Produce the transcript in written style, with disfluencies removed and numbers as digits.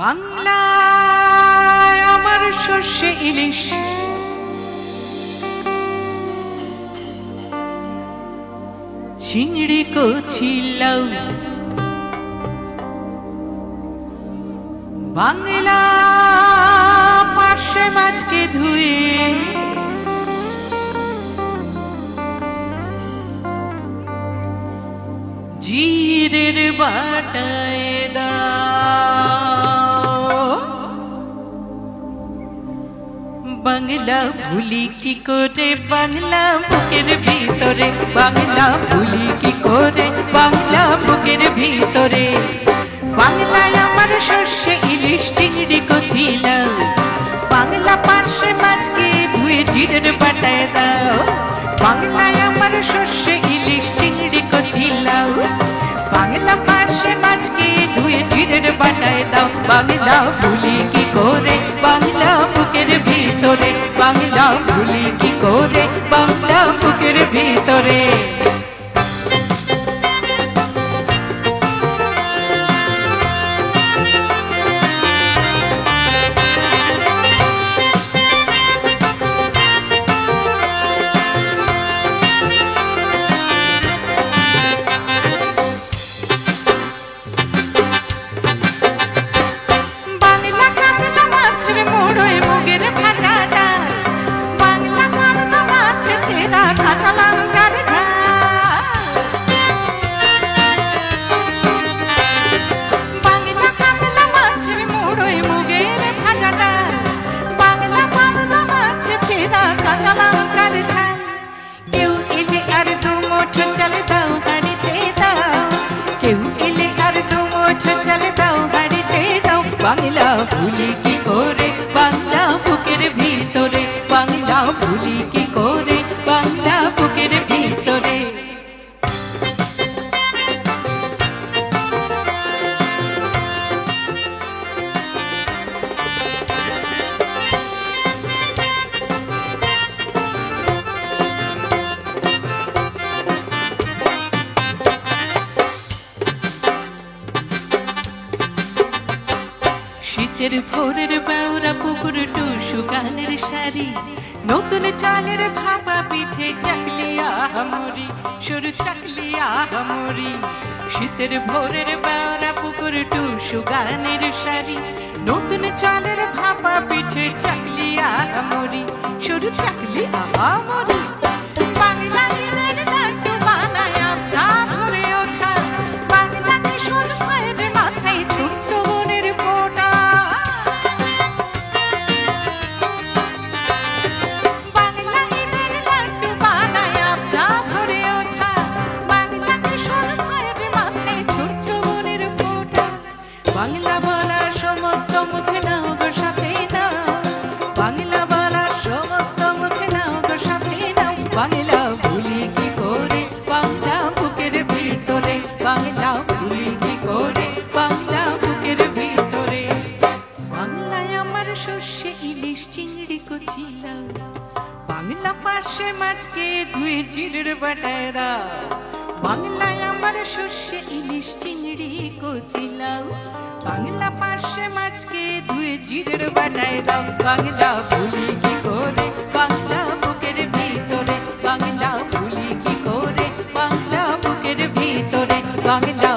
বাংলায় আমার সর্ষে ইলিশ, চিংড়ি কচি লাউ। বাংলা পার্শে মাছকে ধুয়ে জিরের বাটায় দাও। বাংলা ভুলি কি করে বাংলা বুকের ভিতরে, বাংলা ভুলি কি করে বাংলা বুকের ভিতরে। বাংলায় আমার সর্ষে ইলিশ, চিংড়ি কচি লাউ। বাংলা পার্শে মাছকে ধুয়ে জিরের বাটায় দাও। বাংলায় আমার সর্ষে ইলিশ, চিংড়ি কচি লাউ। বাংলা পার্শে মাছকে ধুয়ে জিরের বাটায় দাও। বাংলা ভুলি কি করে বাংলা বুকের ভিতরে, বাংলা ভুলি কি করে বাংলা বুকের ভিতরে। বাংলা ভুলি কি করে বাংলা বুকের ভিতরে, বাংলা ভুলি কি করে বাংলা বুকের ভিতরে। শীতের ভোরের বাউরা পুকুর টুসু গানের শাড়ি, নতুন চালের ভাপা পিঠে চাকলিয়া হামরি, সরু চাকলিয়া হামরি। শীতের ভোরের বাউরা পুকুর টুসু গানের শাড়ি, নতুন চালের ভাপা পিঠে চাকলিয়া হামরি, সরু চাকলিয়া হামরি। বাংলা দিনের লাড্ডু বানায় চা ভরে ওঠা, বাংলা কিশোর ভাইয়ের মাথায় ছোট্ট বোনের ফোঁটা। বাংলা ঈদের লাড্ডু বানায় চা ভরে ওঠা, বাংলা কিশোর ভাইয়ের মাথায় ছোট্ট বোনের ফোঁটা। বাংলা বলা সমস্ত মুখে নাও গো সাথে নাও, বাংলা বলা সমস্ত মুখে নাও গো সাথে নাও। বাংলা ভুলি কি করে বাংলা বুকের ভিতরে, বাংলা ভুলি কি করে বাংলা বুকের ভিতরে। বাংলায় আমার সর্ষে ইলিশ, চিংড়ি কচি লাউ। বাংলা পার্শে মাছকে ধুয়ে জিরের বাটায় দাও। বাংলায় আমার সর্ষে ইলিশ, চিংড়ি কচি লাউ। বাংলা পার্শে মাছকে ধুয়ে জিরের বাটায় দাও। বাংলা ভুলি কি করে বাংলা বুকের ভিতরে, বাংলা ভুলি কি করে বাংলা বুকের ভিতরে, বাংলা